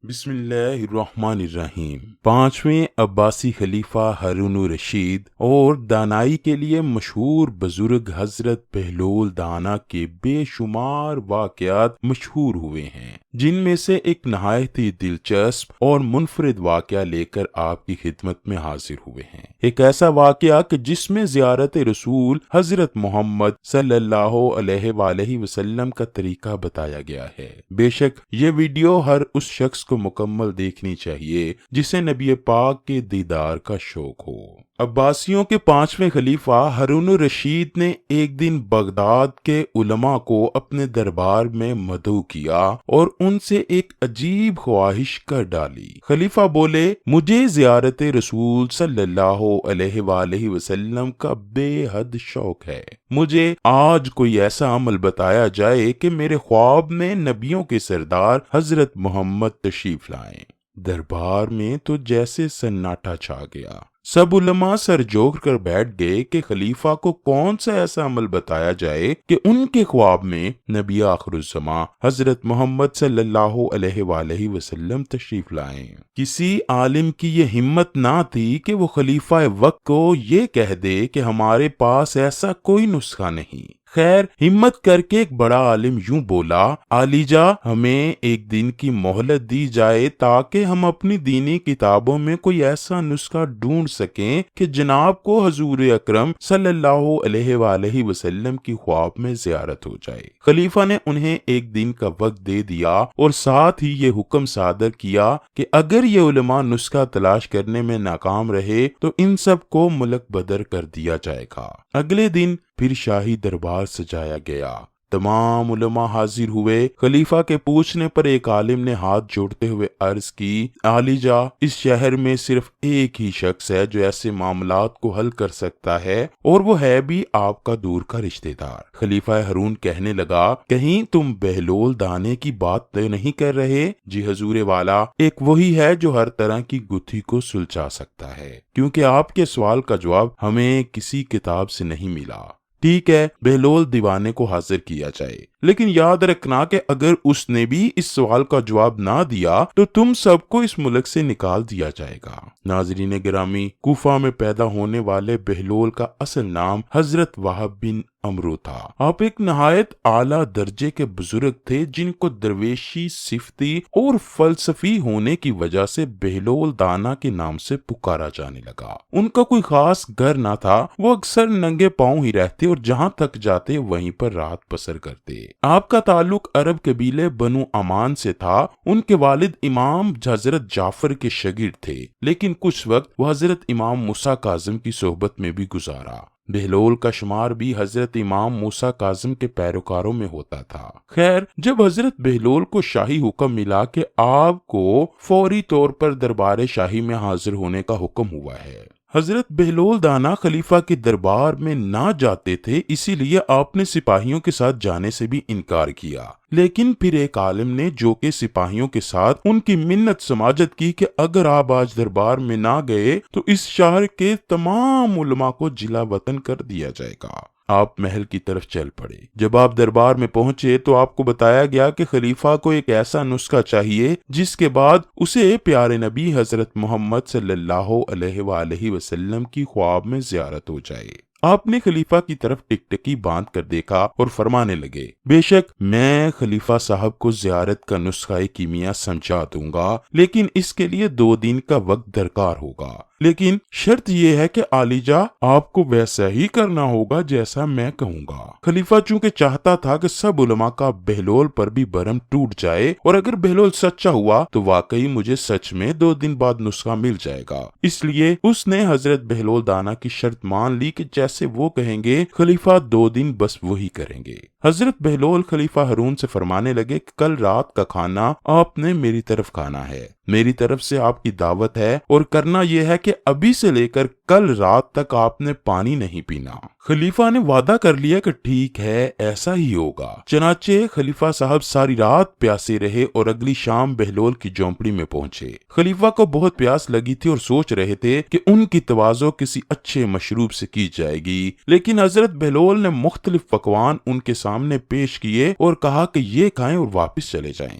بسم اللہ الرحمن الرحیم۔ پانچویں عباسی خلیفہ ہارون الرشید اور دانائی کے لیے مشہور بزرگ حضرت بہلول دانا کے بے شمار واقعات مشہور ہوئے ہیں، جن میں سے ایک نہایت ہی دلچسپ اور منفرد واقعہ لے کر آپ کی خدمت میں حاضر ہوئے ہیں۔ ایک ایسا واقعہ کہ جس میں زیارت رسول حضرت محمد صلی اللہ علیہ وآلہ وسلم کا طریقہ بتایا گیا ہے۔ بے شک یہ ویڈیو ہر اس شخص کو مکمل دیکھنی چاہیے جسے نبی پاک کے دیدار کا شوق ہو۔ عباسیوں کے پانچویں خلیفہ ہارون الرشید نے ایک دن بغداد کے علماء کو اپنے دربار میں مدعو کیا اور ان سے ایک عجیب خواہش کر ڈالی۔ خلیفہ بولے، مجھے زیارت رسول صلی اللہ علیہ وآلہ وسلم کا بے حد شوق ہے۔ مجھے آج کوئی ایسا عمل بتایا جائے کہ میرے خواب میں نبیوں کے سردار حضرت محمد تشریف لائیں۔ دربار میں تو جیسے سناٹا چھا گیا۔ سب علماء سر جوڑ کر بیٹھ گئے کہ خلیفہ کو کون سا ایسا عمل بتایا جائے کہ ان کے خواب میں نبی آخر الزماں حضرت محمد صلی اللہ علیہ وآلہ وسلم تشریف لائیں۔ کسی عالم کی یہ ہمت نہ تھی کہ وہ خلیفہ وقت کو یہ کہہ دے کہ ہمارے پاس ایسا کوئی نسخہ نہیں۔ خیر، ہمت کر کے ایک بڑا عالم یوں بولا، عالیجا، ہمیں ایک دن کی مہلت دی جائے تاکہ ہم اپنی دینی کتابوں میں کوئی ایسا نسخہ ڈھونڈ سکیں کہ جناب کو حضور اکرم صلی اللہ علیہ وآلہ وسلم کی خواب میں زیارت ہو جائے۔ خلیفہ نے انہیں ایک دن کا وقت دے دیا اور ساتھ ہی یہ حکم صادر کیا کہ اگر یہ علماء نسخہ تلاش کرنے میں ناکام رہے تو ان سب کو ملک بدر کر دیا جائے گا۔ اگلے دن پھر شاہی دربار سجایا گیا۔ تمام علماء حاضر ہوئے۔ خلیفہ کے پوچھنے پر ایک عالم نے ہاتھ جوڑتے ہوئے عرض کی، عالیجا، اس شہر میں صرف ایک ہی شخص ہے جو ایسے معاملات کو حل کر سکتا ہے، اور وہ ہے بھی آپ کا دور کا رشتہ دار۔ خلیفہ ہارون کہنے لگا، کہیں تم بہلول دانے کی بات تو نہیں کر رہے؟ جی حضور والا، ایک وہی ہے جو ہر طرح کی گتھی کو سلجھا سکتا ہے، کیونکہ آپ کے سوال کا جواب ہمیں کسی کتاب سے نہیں ملا۔ ٹھیک ہے، بہلول دیوانے کو حاضر کیا جائے، لیکن یاد رکھنا کہ اگر اس نے بھی اس سوال کا جواب نہ دیا تو تم سب کو اس ملک سے نکال دیا جائے گا۔ ناظرین گرامی، کوفہ میں پیدا ہونے والے بہلول کا اصل نام حضرت وہب بن عمرو تھا۔ آپ ایک نہایت اعلیٰ درجے کے بزرگ تھے جن کو درویشی، صفتی اور فلسفی ہونے کی وجہ سے بہلول دانا کے نام سے پکارا جانے لگا۔ ان کا کوئی خاص گھر نہ تھا، وہ اکثر ننگے پاؤں ہی رہتے اور جہاں تک جاتے وہیں پر رات بسر کرتے۔ آپ کا تعلق عرب قبیلے بنو امان سے تھا۔ ان کے والد امام حضرت جعفر کے شاگرد تھے، لیکن کچھ وقت وہ حضرت امام موسیٰ کاظم کی صحبت میں بھی گزارا۔ بہلول کا شمار بھی حضرت امام موسیٰ کاظم کے پیروکاروں میں ہوتا تھا۔ خیر، جب حضرت بہلول کو شاہی حکم ملا کہ آپ کو فوری طور پر دربار شاہی میں حاضر ہونے کا حکم ہوا ہے، حضرت بہلول دانا خلیفہ کے دربار میں نہ جاتے تھے، اسی لیے آپ نے سپاہیوں کے ساتھ جانے سے بھی انکار کیا۔ لیکن پھر ایک عالم نے جو کہ سپاہیوں کے ساتھ ان کی منت سماجت کی کہ اگر آپ آج دربار میں نہ گئے تو اس شہر کے تمام علماء کو جلا وطن کر دیا جائے گا۔ آپ محل کی طرف چل پڑے۔ جب آپ دربار میں پہنچے تو آپ کو بتایا گیا کہ خلیفہ کو ایک ایسا نسخہ چاہیے جس کے بعد اسے پیارے نبی حضرت محمد صلی اللہ علیہ وآلہ وسلم کی خواب میں زیارت ہو جائے۔ آپ نے خلیفہ کی طرف ٹکٹکی باندھ کر دیکھا اور فرمانے لگے، بے شک میں خلیفہ صاحب کو زیارت کا نسخہ کیمیا سمجھا دوں گا، لیکن اس کے لیے 2 دن کا وقت درکار ہوگا۔ لیکن شرط یہ ہے کہ عالیجا، آپ کو ویسا ہی کرنا ہوگا جیسا میں کہوں گا۔ خلیفہ چونکہ چاہتا تھا کہ سب علماء کا بہلول پر بھی برم ٹوٹ جائے، اور اگر بہلول سچا ہوا تو واقعی مجھے سچ میں 2 دن بعد نسخہ مل جائے گا، اس لیے اس نے حضرت بہلول دانا کی شرط مان لی کہ جیسے وہ کہیں گے خلیفہ 2 دن بس وہی کریں گے۔ حضرت بہلول خلیفہ ہارون سے فرمانے لگے کہ کل رات کا کھانا آپ نے میری طرف کھانا ہے، میری طرف سے آپ کی دعوت ہے، اور کرنا یہ ہے کہ ابھی سے لے کر کل رات تک آپ نے پانی نہیں پینا۔ خلیفہ نے وعدہ کر لیا کہ ٹھیک ہے، ایسا ہی ہوگا۔ چنانچہ خلیفہ صاحب ساری رات پیاسے رہے اور اگلی شام بہلول کی جھونپڑی میں پہنچے۔ خلیفہ کو بہت پیاس لگی تھی اور سوچ رہے تھے کہ ان کی تواضع کسی اچھے مشروب سے کی جائے گی، لیکن حضرت بہلول نے مختلف پکوان ان کے سامنے پیش کیے اور کہا کہ یہ کھائیں اور واپس چلے جائیں۔